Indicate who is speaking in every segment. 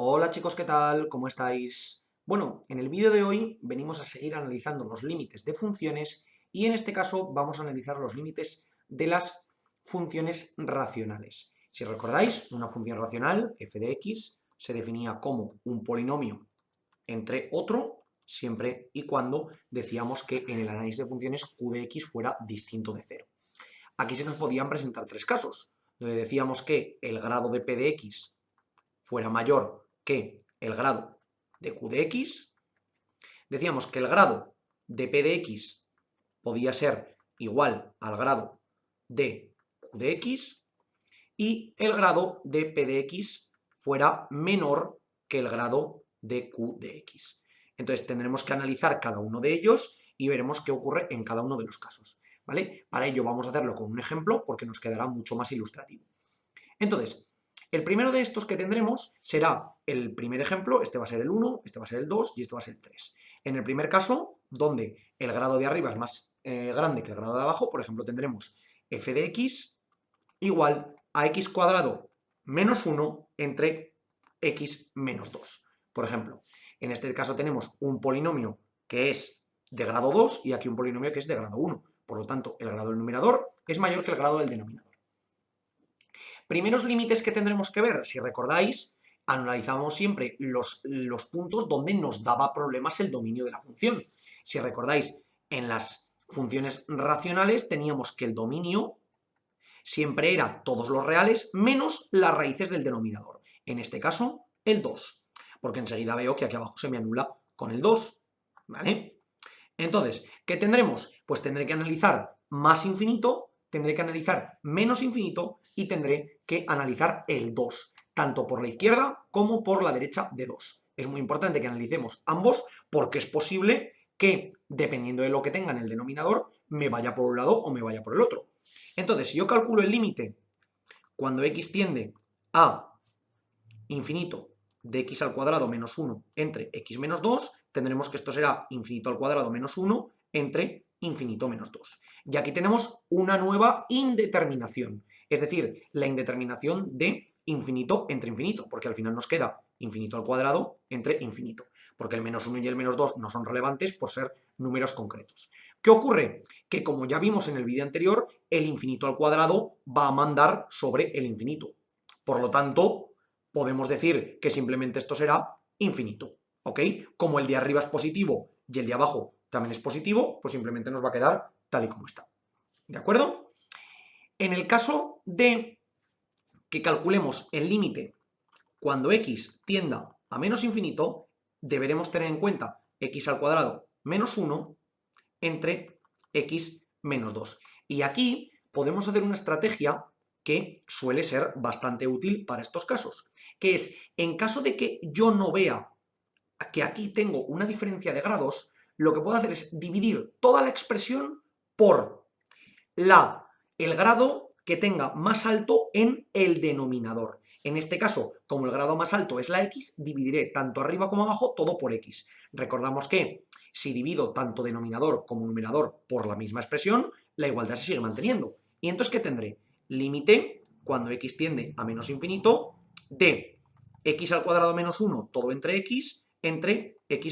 Speaker 1: Hola chicos, ¿qué tal? ¿Cómo estáis? Bueno, en el vídeo de hoy venimos a seguir analizando los límites de funciones y en este caso vamos a analizar los límites de las funciones racionales. Si recordáis, una función racional, f de x, se definía como un polinomio entre otro, siempre y cuando decíamos que en el análisis de funciones q de x fuera distinto de cero. Aquí se nos podían presentar tres casos, donde decíamos que el grado de p de x fuera mayor que el grado de q de x, decíamos que el grado de p de x podía ser igual al grado de q de x y el grado de p de x fuera menor que el grado de q de x. Entonces tendremos que analizar cada uno de ellos y veremos qué ocurre en cada uno de los casos, ¿vale? Para ello vamos a hacerlo con un ejemplo porque nos quedará mucho más ilustrativo. Entonces, el primero de estos que tendremos será el primer ejemplo, este va a ser el 1, este va a ser el 2 y este va a ser el 3. En el primer caso, donde el grado de arriba es más grande que el grado de abajo, por ejemplo, tendremos f de x igual a x cuadrado menos 1 entre x menos 2. Por ejemplo, en este caso tenemos un polinomio que es de grado 2 y aquí un polinomio que es de grado 1. Por lo tanto, el grado del numerador es mayor que el grado del denominador. Primeros límites que tendremos que ver, si recordáis, analizábamos siempre los puntos donde nos daba problemas el dominio de la función. Si recordáis, en las funciones racionales teníamos que el dominio siempre era todos los reales menos las raíces del denominador. En este caso, el 2, porque enseguida veo que aquí abajo se me anula con el 2, ¿vale? Entonces, ¿qué tendremos? Pues tendré que analizar más infinito, tendré que analizar menos infinito y tendré que analizar el 2, tanto por la izquierda como por la derecha de 2. Es muy importante que analicemos ambos porque es posible que, dependiendo de lo que tenga en el denominador, me vaya por un lado o me vaya por el otro. Entonces, si yo calculo el límite cuando x tiende a infinito de x al cuadrado menos 1 entre x menos 2, tendremos que esto será infinito al cuadrado menos 1 entre infinito menos 2. Y aquí tenemos una nueva indeterminación, es decir, la indeterminación de infinito entre infinito, porque al final nos queda infinito al cuadrado entre infinito, porque el menos 1 y el menos 2 no son relevantes por ser números concretos. ¿Qué ocurre? Que como ya vimos en el vídeo anterior, el infinito al cuadrado va a mandar sobre el infinito. Por lo tanto, podemos decir que simplemente esto será infinito, ¿ok? Como el de arriba es positivo y el de abajo también es positivo, pues simplemente nos va a quedar tal y como está, ¿de acuerdo? En el caso de que calculemos el límite cuando x tienda a menos infinito, deberemos tener en cuenta x al cuadrado menos 1 entre x menos 2. Y aquí podemos hacer una estrategia que suele ser bastante útil para estos casos, que es, en caso de que yo no vea que aquí tengo una diferencia de grados, lo que puedo hacer es dividir toda la expresión por el grado que tenga más alto en el denominador. En este caso, como el grado más alto es la x, dividiré tanto arriba como abajo todo por x. Recordamos que si divido tanto denominador como numerador por la misma expresión, la igualdad se sigue manteniendo. ¿Y entonces qué tendré? Límite, cuando x tiende a menos infinito, de x al cuadrado menos 1 todo entre x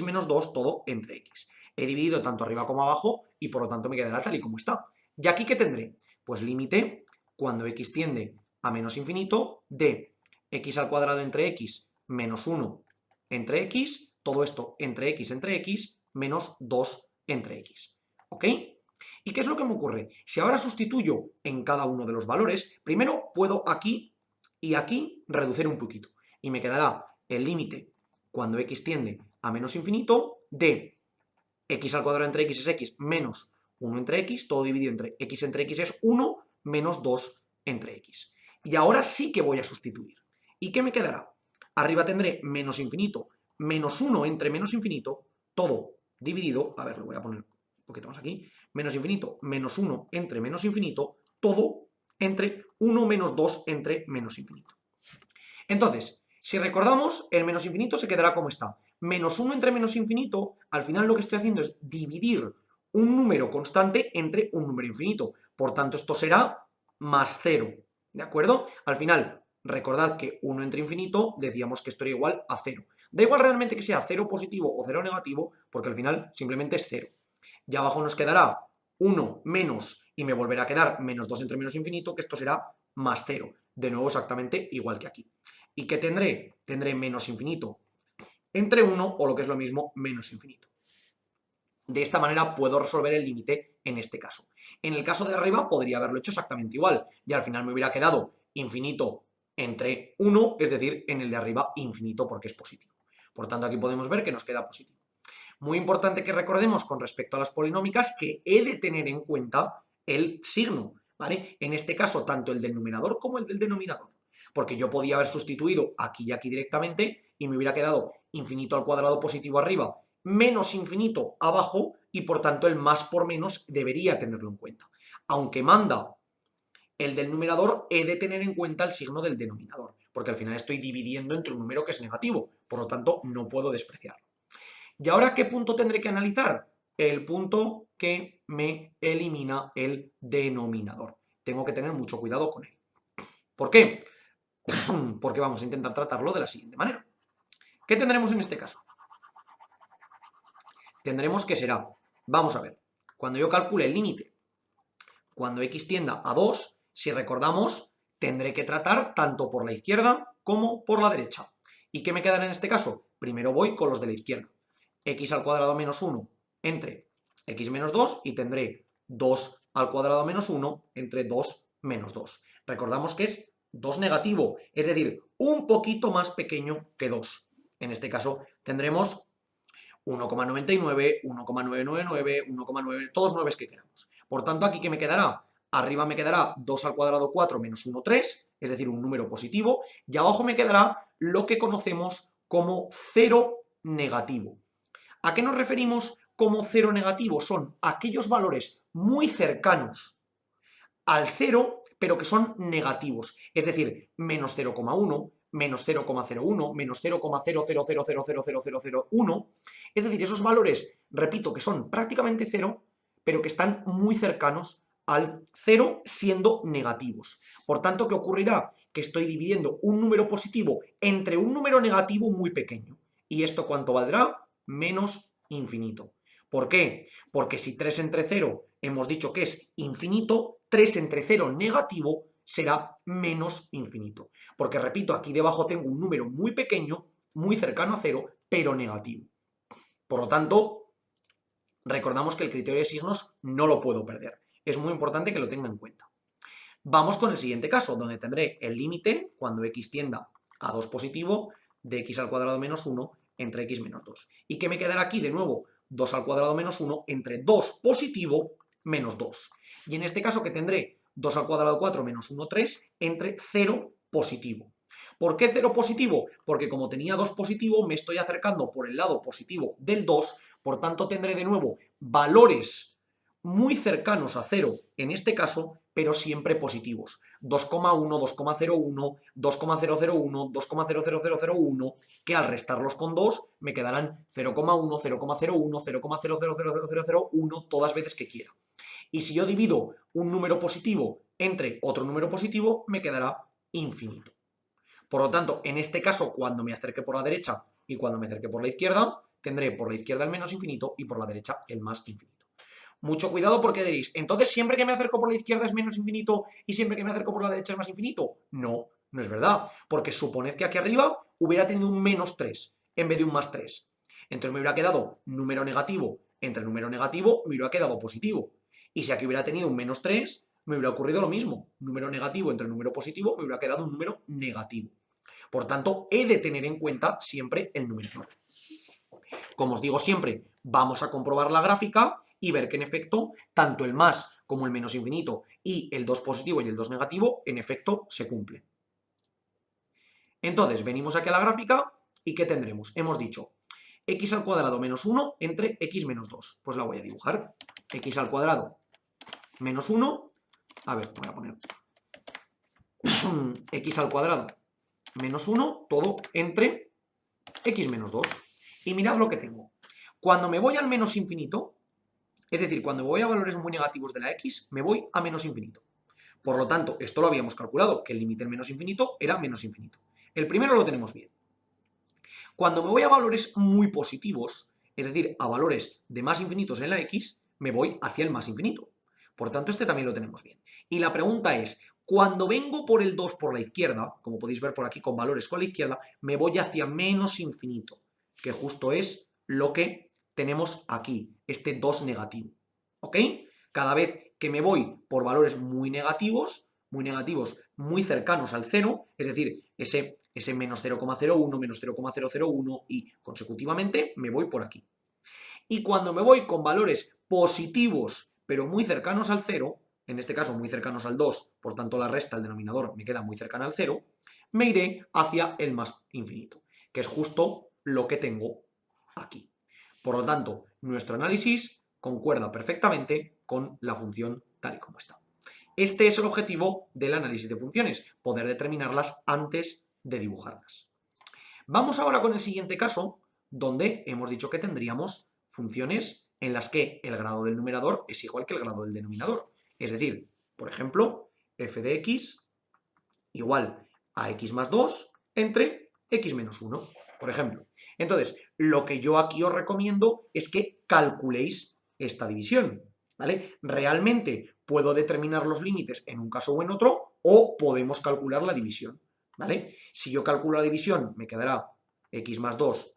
Speaker 1: menos 2 todo entre x. He dividido tanto arriba como abajo y por lo tanto me quedará tal y como está. ¿Y aquí qué tendré? Pues límite, cuando x tiende a menos infinito, de x al cuadrado entre x menos 1 entre x, todo esto entre x, menos 2 entre x. ¿Ok? ¿Y qué es lo que me ocurre? Si ahora sustituyo en cada uno de los valores, primero puedo aquí y aquí reducir un poquito. Y me quedará el límite cuando x tiende a menos infinito de x al cuadrado entre x es x menos 1 entre x, todo dividido entre x es 1 menos 2 entre x. Y ahora sí que voy a sustituir. ¿Y qué me quedará? Arriba tendré menos infinito, menos 1 entre menos infinito, todo dividido, a ver, lo voy a poner un poquito más aquí, menos infinito, menos 1 entre menos infinito, todo entre 1 menos 2 entre menos infinito. Entonces, si recordamos, el menos infinito se quedará como está. Menos 1 entre menos infinito, al final lo que estoy haciendo es dividir un número constante entre un número infinito. Por tanto, esto será más 0, ¿de acuerdo? Al final, Recordad que 1 entre infinito decíamos que esto era igual a 0. Da igual realmente que sea 0 positivo o 0 negativo, porque al final simplemente es 0. Y abajo nos quedará 1 menos, y me volverá a quedar menos 2 entre menos infinito, que esto será más 0. De nuevo exactamente igual que aquí. ¿Y qué tendré? Tendré menos infinito entre 1, o lo que es lo mismo, menos infinito. De esta manera puedo resolver el límite en este caso. En el caso de arriba podría haberlo hecho exactamente igual, y al final me hubiera quedado infinito entre 1, es decir, en el de arriba infinito porque es positivo. Por tanto, aquí podemos ver que nos queda positivo. Muy importante que recordemos con respecto a las polinómicas que he de tener en cuenta el signo, ¿vale? En este caso, tanto el del numerador como el del denominador. Porque yo podía haber sustituido aquí y aquí directamente y me hubiera quedado infinito al cuadrado positivo arriba menos infinito abajo y por tanto el más por menos debería tenerlo en cuenta. Aunque manda el del numerador, he de tener en cuenta el signo del denominador, porque al final estoy dividiendo entre un número que es negativo, por lo tanto no puedo despreciarlo. ¿Y ahora qué punto tendré que analizar? El punto que me elimina el denominador. Tengo que tener mucho cuidado con él. ¿Por qué? Porque vamos a intentar tratarlo de la siguiente manera. ¿Qué tendremos en este caso? Tendremos que será, vamos a ver, cuando yo calcule el límite, cuando x tienda a 2, si recordamos, tendré que tratar tanto por la izquierda como por la derecha. ¿Y qué me quedará en este caso? Primero voy con los de la izquierda. X al cuadrado menos 1 entre x menos 2 y tendré 2 al cuadrado menos 1 entre 2 menos 2. Recordamos que es 2 negativo, es decir, un poquito más pequeño que 2. En este caso tendremos 1,99, 1,999, 1,9, todos 9 que queramos. Por tanto, aquí ¿qué me quedará? Arriba me quedará 2 al cuadrado 4 menos 1, 3, es decir, un número positivo, y abajo me quedará lo que conocemos como 0 negativo. ¿A qué nos referimos como 0 negativo? Son aquellos valores muy cercanos al 0, pero que son negativos, es decir, menos 0,1, menos 0,01, menos 0,000000001, es decir, esos valores, repito, que son prácticamente 0, pero que están muy cercanos al 0 siendo negativos. Por tanto, ¿qué ocurrirá? Que estoy dividiendo un número positivo entre un número negativo muy pequeño. ¿Y esto cuánto valdrá? Menos infinito. ¿Por qué? Porque si 3 entre 0 hemos dicho que es infinito, 3 entre 0 negativo será menos infinito. Porque, repito, aquí debajo tengo un número muy pequeño, muy cercano a 0, pero negativo. Por lo tanto, recordamos que el criterio de signos no lo puedo perder. Es muy importante que lo tenga en cuenta. Vamos con el siguiente caso, donde tendré el límite, cuando x tienda a 2 positivo, de x al cuadrado menos 1 entre x menos 2. ¿Y qué me quedará aquí? De nuevo, 2 al cuadrado menos 1 entre 2 positivo menos 2. Y en este caso que tendré 2 al cuadrado 4 menos 1, 3 entre 0 positivo. ¿Por qué 0 positivo? Porque como tenía 2 positivo, me estoy acercando por el lado positivo del 2, por tanto tendré de nuevo valores muy cercanos a 0 en este caso, pero siempre positivos. 2,1, 2,01, 2,001, 2,00001, que al restarlos con 2 me quedarán 0,1, 0,01, 0,0000001 todas veces que quiera. Y si yo divido un número positivo entre otro número positivo, me quedará infinito. Por lo tanto, en este caso, cuando me acerque por la derecha y cuando me acerque por la izquierda, tendré por la izquierda el menos infinito y por la derecha el más infinito. Mucho cuidado porque diréis, entonces siempre que me acerco por la izquierda es menos infinito y siempre que me acerco por la derecha es más infinito. No, no es verdad, porque suponed que aquí arriba hubiera tenido un menos 3 en vez de un más 3. Entonces me hubiera quedado número negativo entre número negativo, me hubiera quedado positivo. Y si aquí hubiera tenido un menos 3, me hubiera ocurrido lo mismo. Número negativo entre número positivo, me hubiera quedado un número negativo. Por tanto, he de tener en cuenta siempre el numerador. Como os digo siempre, vamos a comprobar la gráfica y ver que en efecto, tanto el más como el menos infinito y el 2 positivo y el 2 negativo, en efecto, se cumplen. Entonces, venimos aquí a la gráfica y ¿qué tendremos? Hemos dicho x al cuadrado menos 1 entre x menos 2. Pues la voy a dibujar. X al cuadrado menos 1. A ver, voy a poner x al cuadrado menos 1, todo entre x menos 2. Y mirad lo que tengo. Cuando me voy al menos infinito, es decir, cuando me voy a valores muy negativos de la x, me voy a menos infinito. Por lo tanto, esto lo habíamos calculado, que el límite en menos infinito era menos infinito. El primero lo tenemos bien. Cuando me voy a valores muy positivos, es decir, a valores de más infinitos en la x, me voy hacia el más infinito. Por tanto, este también lo tenemos bien. Y la pregunta es, cuando vengo por el 2 por la izquierda, como podéis ver por aquí con valores con la izquierda, me voy hacia menos infinito, que justo es lo que tenemos aquí, este 2 negativo. ¿Ok? Cada vez que me voy por valores muy negativos, muy cercanos al 0, es decir, ese menos 0,01, menos 0,001 y consecutivamente me voy por aquí. Y cuando me voy con valores positivos, pero muy cercanos al 0, en este caso muy cercanos al 2, por tanto la resta, el denominador, me queda muy cercana al 0, me iré hacia el más infinito, que es justo lo que tengo aquí. Por lo tanto, nuestro análisis concuerda perfectamente con la función tal y como está. Este es el objetivo del análisis de funciones, poder determinarlas antes de dibujarlas. Vamos ahora con el siguiente caso, donde hemos dicho que tendríamos funciones en las que el grado del numerador es igual que el grado del denominador. Es decir, por ejemplo, f de x igual a x más 2 entre x menos 1, por ejemplo. Entonces, lo que yo aquí os recomiendo es que calculéis esta división, ¿vale? Realmente puedo determinar los límites en un caso o en otro, o podemos calcular la división, ¿vale? Si yo calculo la división, me quedará x más 2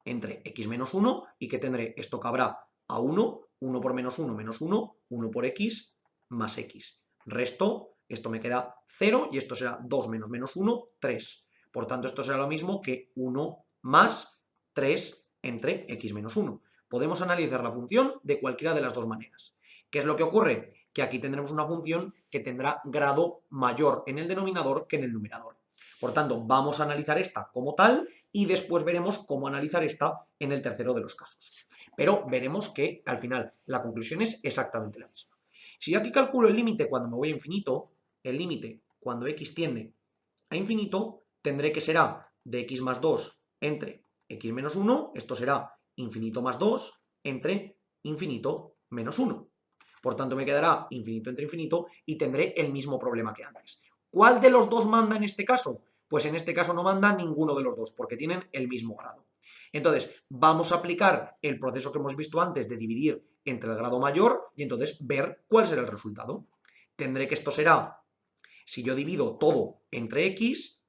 Speaker 1: entre x menos 1, y que tendré, esto cabrá a 1, 1 por menos 1, menos 1, 1 por x más x. Resto, esto me queda 0 y esto será 2 menos menos 1, 3. Por tanto, esto será lo mismo que 1 más 3 entre x menos 1. Podemos analizar la función de cualquiera de las dos maneras. ¿Qué es lo que ocurre? Que aquí tendremos una función que tendrá grado mayor en el denominador que en el numerador. Por tanto, vamos a analizar esta como tal y después veremos cómo analizar esta en el tercero de los casos. Pero veremos que al final la conclusión es exactamente la misma. Si yo aquí calculo el límite cuando me voy a infinito, el límite cuando x tiende a infinito, tendré que será de x más 2 entre x menos 1, esto será infinito más 2 entre infinito menos 1. Por tanto, me quedará infinito entre infinito y tendré el mismo problema que antes. ¿Cuál de los dos manda en este caso? Pues en este caso no manda ninguno de los dos, porque tienen el mismo grado. Entonces, vamos a aplicar el proceso que hemos visto antes de dividir entre el grado mayor y entonces ver cuál será el resultado. Tendré que esto será, si yo divido todo entre x,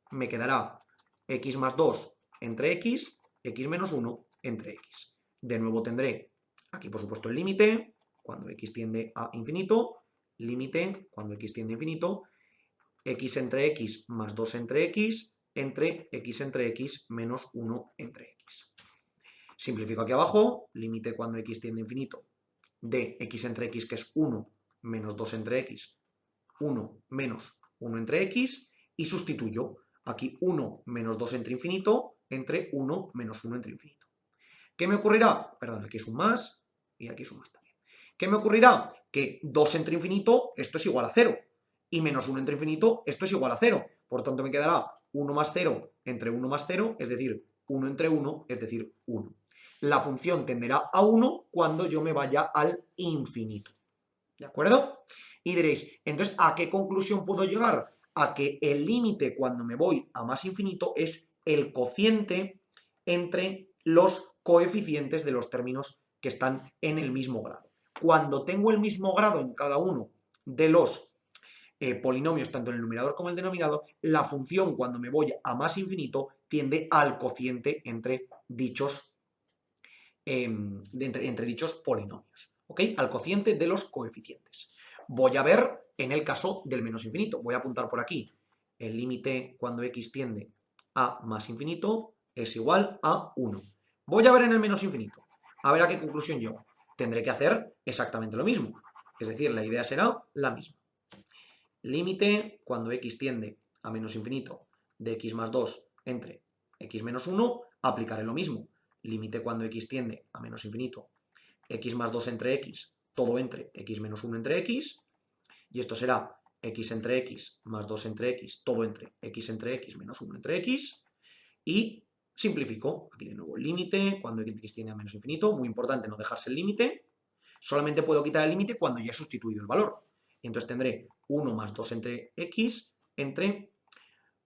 Speaker 1: me quedará x más 2 entre x, x menos 1 entre x. De nuevo tendré aquí, por supuesto, el límite, cuando x tiende a infinito, límite cuando x tiende a infinito, x entre x más 2 entre x entre x menos 1 entre x. Simplifico aquí abajo, límite cuando x tiende a infinito de x entre x, que es 1 menos 2 entre x, 1 menos 1 entre x, y sustituyo aquí 1 menos 2 entre infinito entre 1 menos 1 entre infinito. ¿Qué me ocurrirá? Perdón, aquí es un más y aquí es un más también. ¿Qué me ocurrirá? Que 2 entre infinito, esto es igual a 0. Y menos 1 entre infinito, esto es igual a 0. Por tanto, me quedará 1 más 0 entre 1 más 0, es decir, 1 entre 1, es decir, 1. La función tenderá a 1 cuando yo me vaya al infinito. ¿De acuerdo? Y diréis, entonces, ¿a qué conclusión puedo llegar? A que el límite cuando me voy a más infinito es el cociente entre los coeficientes de los términos que están en el mismo grado. Cuando tengo el mismo grado en cada uno de los polinomios, tanto en el numerador como en el denominador, la función cuando me voy a más infinito tiende al cociente entre dichos, entre dichos polinomios, ¿ok? Al cociente de los coeficientes. Voy a ver en el caso del menos infinito. Voy a apuntar por aquí. El límite cuando x tiende a más infinito es igual a 1. Voy a ver en el menos infinito. A ver a qué conclusión llego. Tendré que hacer exactamente lo mismo. Es decir, la idea será la misma. Límite cuando x tiende a menos infinito de x más 2 entre x menos 1, aplicaré lo mismo. Límite cuando x tiende a menos infinito, x más 2 entre x, todo entre x menos 1 entre x, y esto será x entre x más 2 entre x, todo entre x menos 1 entre x, y simplifico, aquí de nuevo el límite, cuando x tiende a menos infinito, muy importante no dejarse el límite, solamente puedo quitar el límite cuando ya he sustituido el valor. Y entonces tendré 1 más 2 entre x entre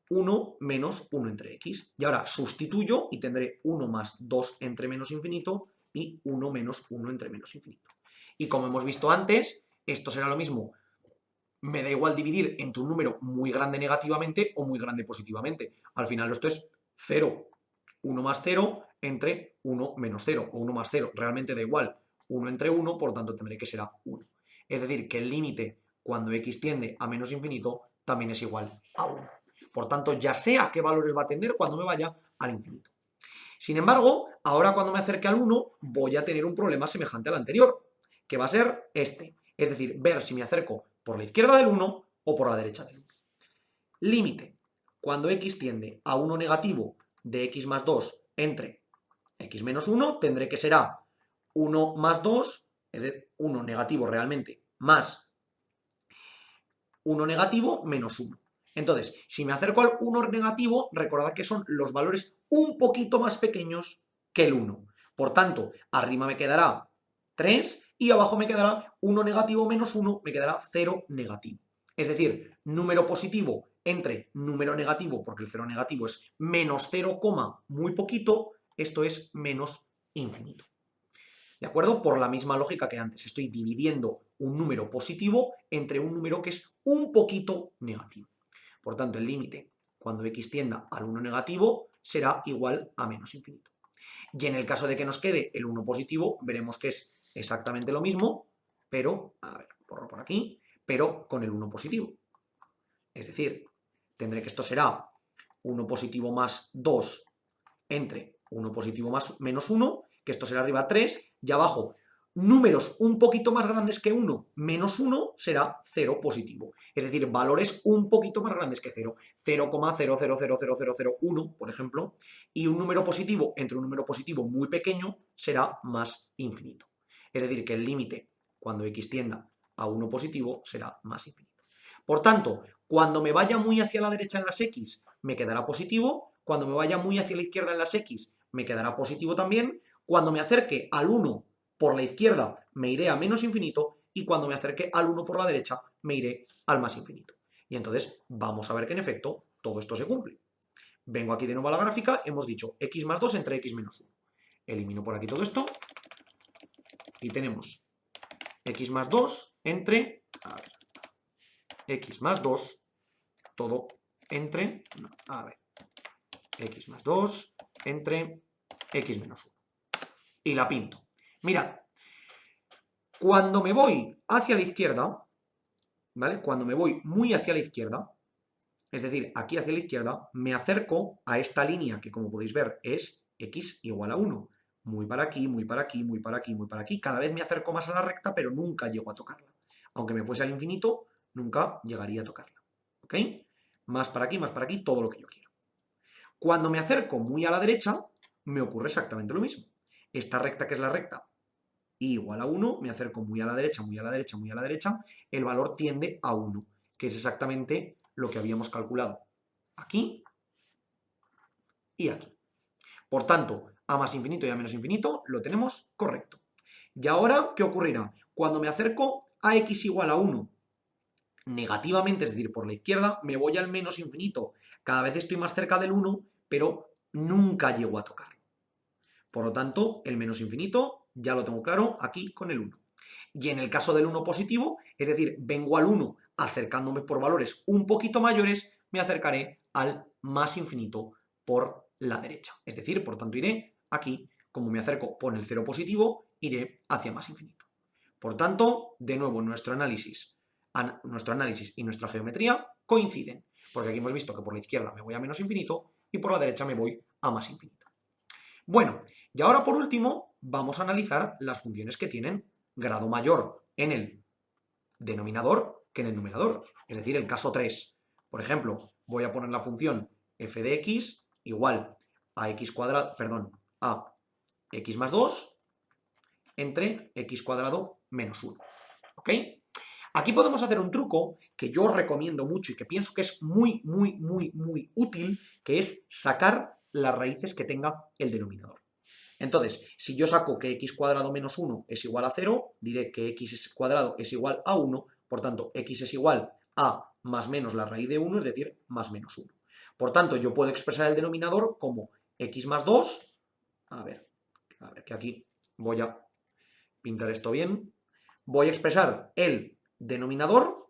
Speaker 1: 1 menos 1 entre x. Y ahora sustituyo y tendré 1 más 2 entre menos infinito y 1 menos 1 entre menos infinito. Y como hemos visto antes, esto será lo mismo. Me da igual dividir entre un número muy grande negativamente o muy grande positivamente. Al final esto es 0. 1 más 0 entre 1 menos 0 o 1 más 0. Realmente da igual. 1 entre 1, por tanto tendré que ser 1. Es decir, que el límite cuando x tiende a menos infinito también es igual a 1. Por tanto, ya sé a qué valores va a tender cuando me vaya al infinito. Sin embargo, ahora cuando me acerque al 1 voy a tener un problema semejante al anterior, que va a ser este. Es decir, ver si me acerco por la izquierda del 1 o por la derecha del 1. Límite. Cuando x tiende a 1 negativo de x más 2 entre x menos 1, tendré que será 1 más 2, es decir, 1 negativo realmente, más 1 negativo menos 1. Entonces, si me acerco al 1 negativo, recordad que son los valores un poquito más pequeños que el 1. Por tanto, arriba me quedará 3 y abajo me quedará 1 negativo menos 1, me quedará 0 negativo. Es decir, número positivo entre número negativo, porque el 0 negativo es menos 0, muy poquito, esto es menos infinito. ¿De acuerdo? Por la misma lógica que antes. Estoy dividiendo un número positivo entre un número que es un poquito negativo. Por tanto, el límite cuando x tienda al 1 negativo será igual a menos infinito. Y en el caso de que nos quede el 1 positivo, veremos que es exactamente lo mismo, pero, a ver, borro por aquí, pero con el 1 positivo. Es decir, tendré que esto será 1 positivo más 2 entre 1 positivo más menos 1, que esto será arriba 3, y abajo números un poquito más grandes que 1 menos 1 será 0 positivo. Es decir, valores un poquito más grandes que 0, 0,00000001, por ejemplo, y un número positivo entre un número positivo muy pequeño será más infinito. Es decir, que el límite cuando x tienda a 1 positivo será más infinito. Por tanto, cuando me vaya muy hacia la derecha en las x, me quedará positivo. Cuando me vaya muy hacia la izquierda en las x, me quedará positivo también. Cuando me acerque al 1 por la izquierda, me iré a menos infinito. Y cuando me acerque al 1 por la derecha, me iré al más infinito. Y entonces vamos a ver que en efecto todo esto se cumple. Vengo aquí de nuevo a la gráfica, hemos dicho x más 2 entre x menos 1. Elimino por aquí todo esto. Y tenemos x más 2 entre... A ver, x más 2, todo entre... No, a ver, x más 2 entre x menos 1. Y la pinto. Mirad, cuando me voy hacia la izquierda, ¿vale? Cuando me voy muy hacia la izquierda, es decir, aquí hacia la izquierda, me acerco a esta línea que, como podéis ver, es x igual a 1. Muy para aquí, muy para aquí, muy para aquí, muy para aquí. Cada vez me acerco más a la recta, pero nunca llego a tocarla. Aunque me fuese al infinito, nunca llegaría a tocarla. ¿Ok? Más para aquí, todo lo que yo quiera. Cuando me acerco muy a la derecha, me ocurre exactamente lo mismo. Esta recta, que es la recta y igual a 1, me acerco muy a la derecha, muy a la derecha, muy a la derecha, el valor tiende a 1, que es exactamente lo que habíamos calculado aquí y aquí. Por tanto, a más infinito y a menos infinito lo tenemos correcto. Y ahora, ¿qué ocurrirá? Cuando me acerco a x igual a 1 negativamente, es decir, por la izquierda, me voy al menos infinito. Cada vez estoy más cerca del 1, pero nunca llego a tocarlo. Por lo tanto, el menos infinito ya lo tengo claro aquí con el 1. Y en el caso del 1 positivo, es decir, vengo al 1 acercándome por valores un poquito mayores, me acercaré al más infinito por la derecha. Es decir, por tanto, iré aquí, como me acerco por el 0 positivo, iré hacia más infinito. Por tanto, de nuevo, nuestro análisis y nuestra geometría coinciden, porque aquí hemos visto que por la izquierda me voy a menos infinito y por la derecha me voy a más infinito. Bueno, y ahora por último vamos a analizar las funciones que tienen grado mayor en el denominador que en el numerador, es decir, el caso 3. Por ejemplo, voy a poner la función f de x igual a x cuadrado, a x más 2 entre x cuadrado menos 1. ¿Ok? Aquí podemos hacer un truco que yo os recomiendo mucho y que pienso que es muy útil, que es sacar las raíces que tenga el denominador. Entonces, si yo saco que x cuadrado menos 1 es igual a 0, diré que x cuadrado es igual a 1, Por tanto, x es igual a más menos la raíz de 1, es decir, más menos 1. Por tanto, yo puedo expresar el denominador como x más 2, a ver que aquí voy a pintar esto bien, voy a expresar el denominador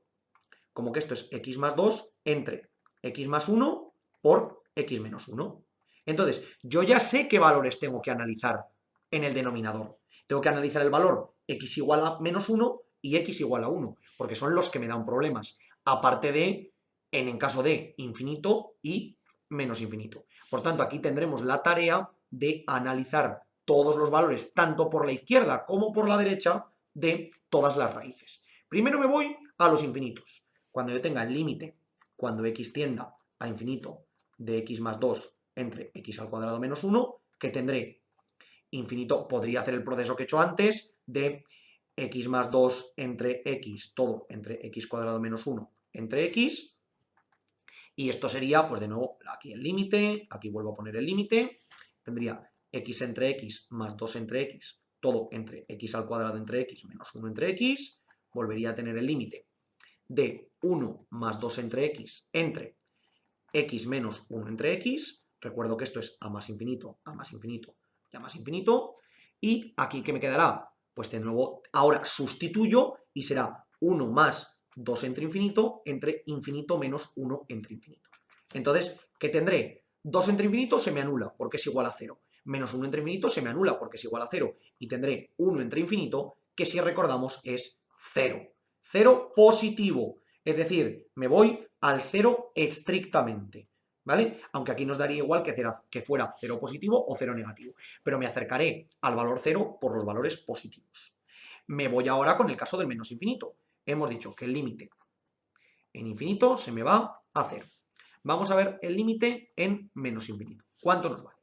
Speaker 1: como que esto es x más 2 entre x más 1 por x menos 1. Entonces, yo ya sé qué valores tengo que analizar en el denominador. Tengo que analizar el valor x igual a menos 1 y x igual a 1, porque son los que me dan problemas, aparte de en caso de infinito y menos infinito. Por tanto, aquí tendremos la tarea de analizar todos los valores, tanto por la izquierda como por la derecha, de todas las raíces. Primero me voy a los infinitos. Cuando yo tenga el límite, cuando x tienda a infinito de x más 2 entre x al cuadrado menos 1, que tendré infinito, podría hacer el proceso que he hecho antes de x más 2 entre x, todo entre x cuadrado menos 1 entre x, y esto sería, pues de nuevo, aquí el límite, aquí vuelvo a poner el límite, tendría x entre x más 2 entre x, todo entre x al cuadrado entre x menos 1 entre x, volvería a tener el límite de 1 más 2 entre x menos 1 entre x, recuerdo que esto es a más infinito y a más infinito, y aquí ¿qué me quedará? Pues de nuevo, ahora sustituyo y será 1 más 2 entre infinito menos 1 entre infinito. Entonces, ¿qué tendré? 2 entre infinito se me anula porque es igual a 0. Menos 1 entre infinito se me anula porque es igual a 0. Y tendré 1 entre infinito, que si recordamos es 0. 0 positivo. Es decir, me voy al 0 estrictamente, ¿vale? Aunque aquí nos daría igual que fuera 0 positivo o 0 negativo. Pero me acercaré al valor 0 por los valores positivos. Me voy ahora con el caso del menos infinito. Hemos dicho que el límite en infinito se me va a 0. Vamos a ver el límite en menos infinito. ¿Cuánto nos vale?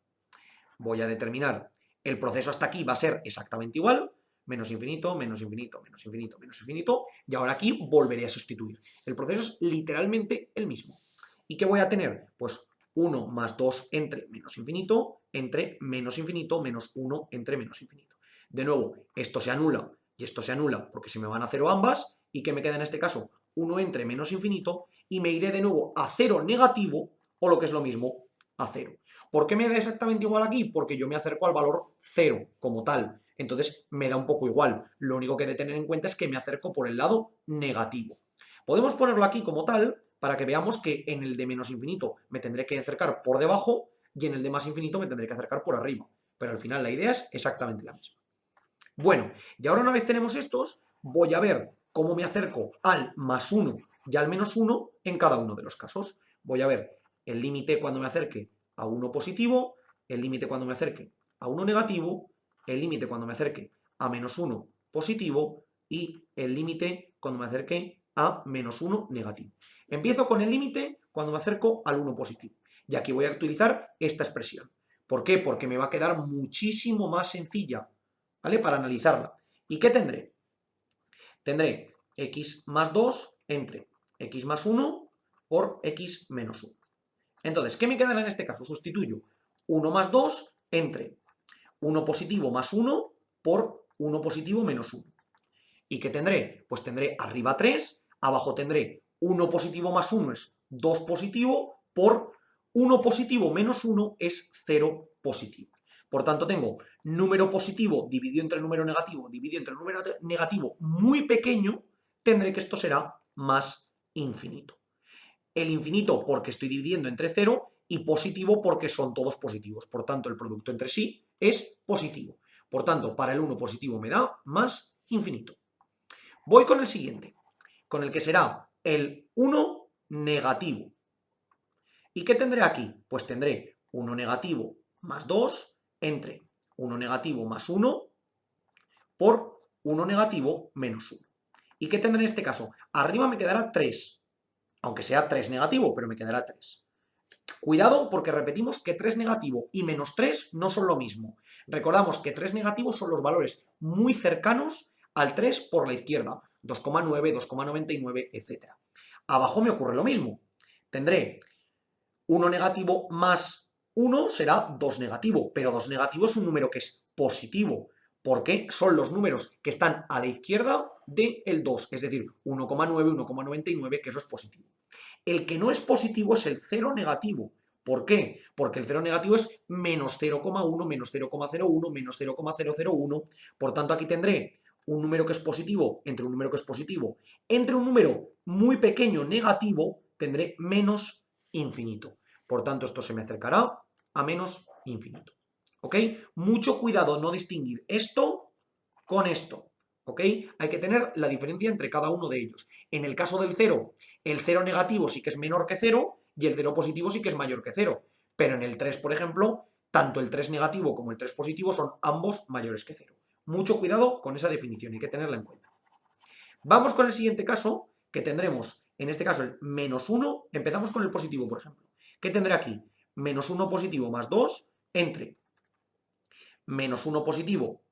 Speaker 1: Voy a determinar, el proceso hasta aquí va a ser exactamente igual, menos infinito, menos infinito, menos infinito, menos infinito, y ahora aquí volveré a sustituir. El proceso es literalmente el mismo. ¿Y qué voy a tener? Pues 1 más 2 entre menos infinito, menos 1 entre menos infinito. De nuevo, esto se anula y esto se anula porque se me van a 0 ambas, ¿y qué me queda en este caso? 1 entre menos infinito, y me iré de nuevo a 0 negativo, o lo que es lo mismo, a 0. ¿Por qué me da exactamente igual aquí? Porque yo me acerco al valor 0 como tal. Entonces me da un poco igual. Lo único que he de tener en cuenta es que me acerco por el lado negativo. Podemos ponerlo aquí como tal para que veamos que en el de menos infinito me tendré que acercar por debajo y en el de más infinito me tendré que acercar por arriba. Pero al final la idea es exactamente la misma. Bueno, y ahora una vez tenemos estos, voy a ver cómo me acerco al más 1 y al menos 1 en cada uno de los casos. Voy a ver el límite cuando me acerque a 1 positivo, el límite cuando me acerque a 1 negativo, el límite cuando me acerque a menos 1 positivo y el límite cuando me acerque a menos 1 negativo. Empiezo con el límite cuando me acerco al 1 positivo. Y aquí voy a utilizar esta expresión. ¿Por qué? Porque me va a quedar muchísimo más sencilla, ¿vale? Para analizarla. ¿Y qué tendré? Tendré x más 2 entre x más 1 por x menos 1. Entonces, ¿qué me quedará en este caso? Sustituyo 1 más 2 entre 1 positivo más 1 por 1 positivo menos 1. ¿Y qué tendré? Pues tendré arriba 3, abajo tendré 1 positivo más 1 es 2 positivo, por 1 positivo menos 1 es 0 positivo. Por tanto, tengo número positivo dividido entre número negativo, dividido entre número negativo muy pequeño, tendré que esto será más infinito. El infinito porque estoy dividiendo entre 0 y positivo porque son todos positivos. Por tanto, el producto entre sí es positivo. Por tanto, para el 1 positivo me da más infinito. Voy con el siguiente, con el que será el 1 negativo. ¿Y qué tendré aquí? Pues tendré 1 negativo más 2 entre 1 negativo más 1 por 1 negativo menos 1. ¿Y qué tendré en este caso? Arriba me quedará 3, aunque sea 3 negativo, pero me quedará 3. Cuidado porque repetimos que 3 negativo y menos 3 no son lo mismo. Recordamos que 3 negativos son los valores muy cercanos al 3 por la izquierda, 2,9, 2,99, etc. Abajo me ocurre lo mismo. Tendré 1 negativo más 1 será 2 negativo, pero 2 negativo es un número que es positivo. porque son los números que están a la izquierda del 2, es decir, 1,9, 1,99, que eso es positivo. El que no es positivo es el 0 negativo. ¿Por qué? Porque el 0 negativo es menos 0,1, menos 0,01, menos 0,001. Por tanto, aquí tendré un número que es positivo entre un número que es positivo. Entre un número muy pequeño negativo tendré menos infinito. Por tanto, esto se me acercará a menos infinito. ¿Ok? Mucho cuidado no distinguir esto con esto. ¿Ok? Hay que tener la diferencia entre cada uno de ellos. En el caso del 0, el 0 negativo sí que es menor que 0 y el 0 positivo sí que es mayor que 0. Pero en el 3, por ejemplo, tanto el 3 negativo como el 3 positivo son ambos mayores que 0. Mucho cuidado con esa definición, hay que tenerla en cuenta. Vamos con el siguiente caso, que tendremos, en este caso, el menos 1. Empezamos con el positivo, por ejemplo. ¿Qué tendré aquí? Menos 1 positivo más 2 entre menos 1 positivo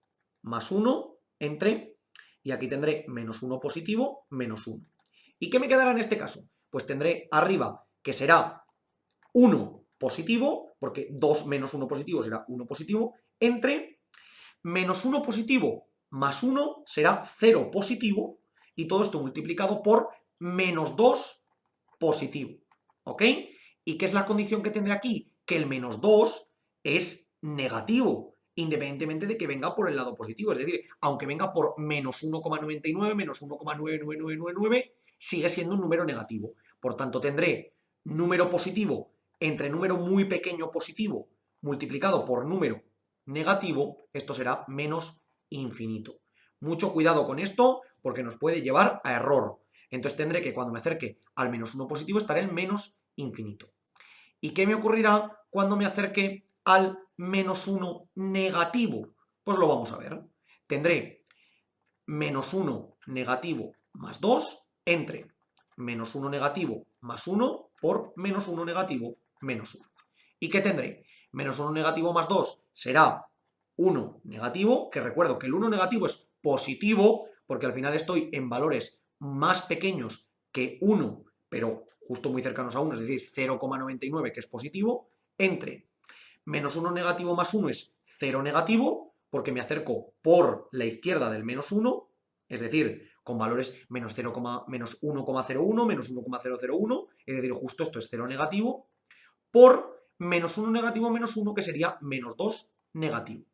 Speaker 1: más 1 entre, y aquí tendré menos 1 positivo menos 1. ¿Y qué me quedará en este caso? Pues tendré arriba que será 1 positivo, porque 2 menos 1 positivo será 1 positivo, entre menos 1 positivo más 1 será 0 positivo, y todo esto multiplicado por menos 2 positivo. ¿Ok? ¿Y qué es la condición que tendré aquí? Que el menos 2 es negativo, independientemente de que venga por el lado positivo. Es decir, aunque venga por menos 1,99, menos 1,99999, sigue siendo un número negativo. Por tanto, tendré número positivo entre número muy pequeño positivo multiplicado por número negativo, esto será menos infinito. Mucho cuidado con esto porque nos puede llevar a error. Entonces tendré que cuando me acerque al menos 1 positivo estaré en menos infinito. ¿Y qué me ocurrirá cuando me acerque al menos 1 negativo? Pues lo vamos a ver. Tendré menos 1 negativo más 2 entre menos 1 negativo más 1 por menos 1 negativo menos 1. ¿Y qué tendré? Menos 1 negativo más 2 será 1 negativo, que recuerdo que el 1 negativo es positivo, porque al final estoy en valores más pequeños que 1, pero justo muy cercanos a 1, es decir, 0,99, que es positivo, entre menos 1 negativo más 1 es 0 negativo, porque me acerco por la izquierda del menos 1, es decir, con valores menos 1,01, menos 1,001, es decir, justo esto es 0 negativo, por menos 1 negativo menos 1, que sería menos 2 negativo.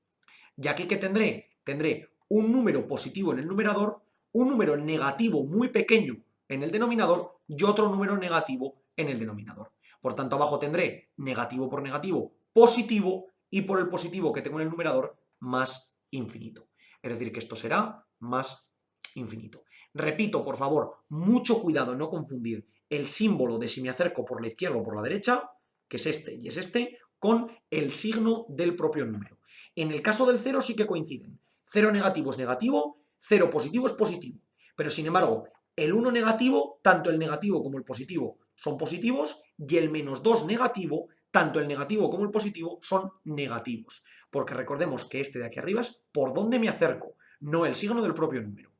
Speaker 1: ¿Y aquí qué tendré? Tendré un número positivo en el numerador, un número negativo muy pequeño en el denominador y otro número negativo en el denominador. Por tanto, abajo tendré negativo por negativo, positivo, y por el positivo que tengo en el numerador, más infinito. Es decir, que esto será más infinito. Repito, por favor, mucho cuidado en no confundir el símbolo de si me acerco por la izquierda o por la derecha, que es este y es este, con el signo del propio número. En el caso del 0 sí que coinciden. 0 negativo es negativo, 0 positivo es positivo. Pero sin embargo, el 1 negativo, tanto el negativo como el positivo son positivos, y el menos 2 negativo, tanto el negativo como el positivo son negativos. Porque recordemos que este de aquí arriba es por dónde me acerco, no el signo del propio número.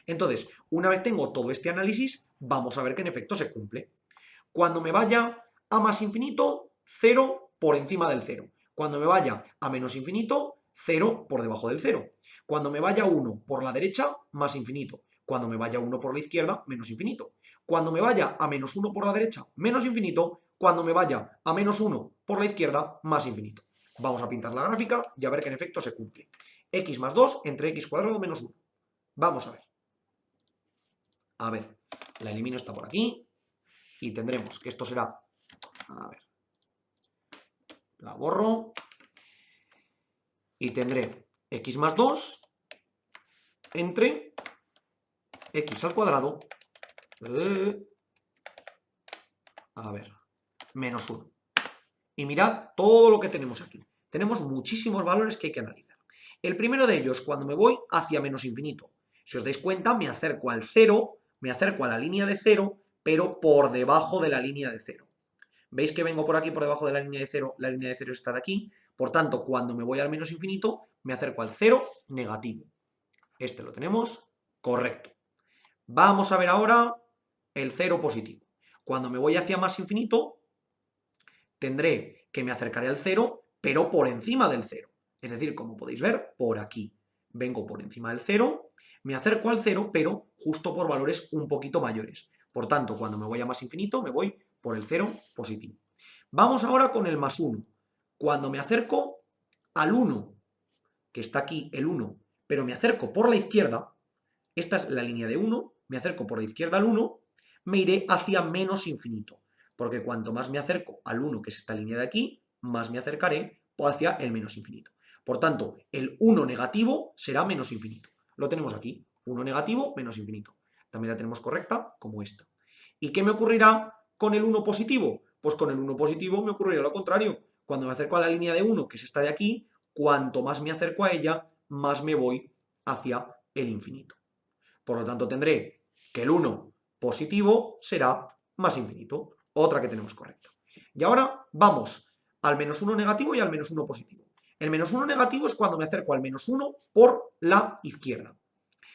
Speaker 1: Entonces, una vez tengo todo este análisis, vamos a ver que en efecto se cumple. Cuando me vaya a más infinito, 0 por encima del 0. Cuando me vaya a menos infinito, 0 por debajo del 0. Cuando me vaya 1 por la derecha, más infinito. Cuando me vaya 1 por la izquierda, menos infinito. Cuando me vaya a menos 1 por la derecha, menos infinito. Cuando me vaya a menos 1 por la izquierda, más infinito. Vamos a pintar la gráfica y a ver que en efecto se cumple. X más 2 entre x cuadrado menos 1. Vamos a ver. A ver, la elimino, está por aquí. Y tendremos que esto será, a ver, la borro, y tendré x más 2 entre x al cuadrado, a ver, menos 1. Y mirad todo lo que tenemos aquí. Tenemos muchísimos valores que hay que analizar. El primero de ellos, cuando me voy hacia menos infinito. Si os dais cuenta, me acerco al 0, me acerco a la línea de 0, pero por debajo de la línea de 0. ¿Veis que vengo por aquí por debajo de la línea de 0? La línea de 0 está de aquí. Por tanto, cuando me voy al menos infinito, me acerco al 0 negativo. Este lo tenemos correcto. Vamos a ver ahora el 0 positivo. Cuando me voy hacia más infinito, tendré que me acercaré al 0, pero por encima del 0. Es decir, como podéis ver, por aquí. vengo por encima del 0, me acerco al 0, pero justo por valores un poquito mayores. Por tanto, cuando me voy a más infinito, me voy por el 0 positivo. Vamos ahora con el más 1. Cuando me acerco al 1, que está aquí el 1, pero me acerco por la izquierda, esta es la línea de 1, me acerco por la izquierda al 1, me iré hacia menos infinito, porque cuanto más me acerco al 1, que es esta línea de aquí, más me acercaré hacia el menos infinito. Por tanto, el 1 negativo será menos infinito. Lo tenemos aquí, 1 negativo, menos infinito. También la tenemos correcta como esta. ¿Y qué me ocurrirá con el 1 positivo? Pues con el 1 positivo me ocurrirá lo contrario. Cuando me acerco a la línea de 1, que es esta de aquí, cuanto más me acerco a ella, más me voy hacia el infinito. Por lo tanto, tendré que el 1 positivo será más infinito. Otra que tenemos correcta. Y ahora vamos al menos 1 negativo y al menos 1 positivo. El menos 1 negativo es cuando me acerco al menos 1 por la izquierda.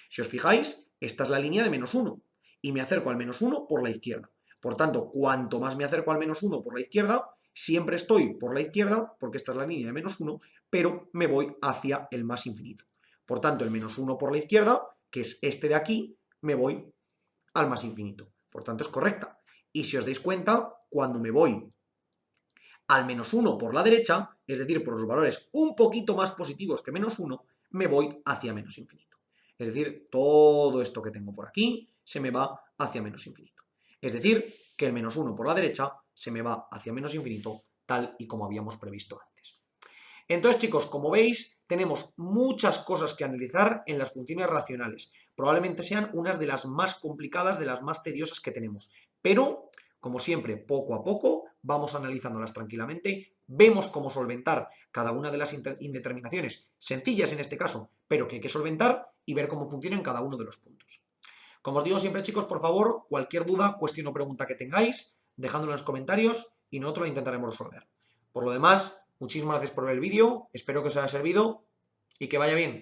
Speaker 1: Si os fijáis, esta es la línea de menos 1 y me acerco al menos 1 por la izquierda. Por tanto, cuanto más me acerco al menos 1 por la izquierda, siempre estoy por la izquierda, porque esta es la línea de menos 1, pero me voy hacia el más infinito. Por tanto, el menos 1 por la izquierda, que es este de aquí, me voy al más infinito. Por tanto, es correcta. Y si os dais cuenta, cuando me voy al menos 1 por la derecha, es decir, por los valores un poquito más positivos que menos 1, me voy hacia menos infinito. Es decir, todo esto que tengo por aquí se me va hacia menos infinito. Es decir, que el menos 1 por la derecha se me va hacia menos infinito, tal y como habíamos previsto antes. Entonces, chicos, como veis, tenemos muchas cosas que analizar en las funciones racionales. Probablemente sean unas de las más complicadas, de las más tediosas que tenemos. Pero, como siempre, poco a poco, vamos analizándolas tranquilamente, vemos cómo solventar cada una de las indeterminaciones, sencillas en este caso, pero que hay que solventar y ver cómo funcionan cada uno de los puntos. Como os digo siempre, chicos, por favor, cualquier duda, cuestión o pregunta que tengáis, dejadlo en los comentarios y nosotros la intentaremos resolver. Por lo demás, muchísimas gracias por ver el vídeo, espero que os haya servido y que vaya bien.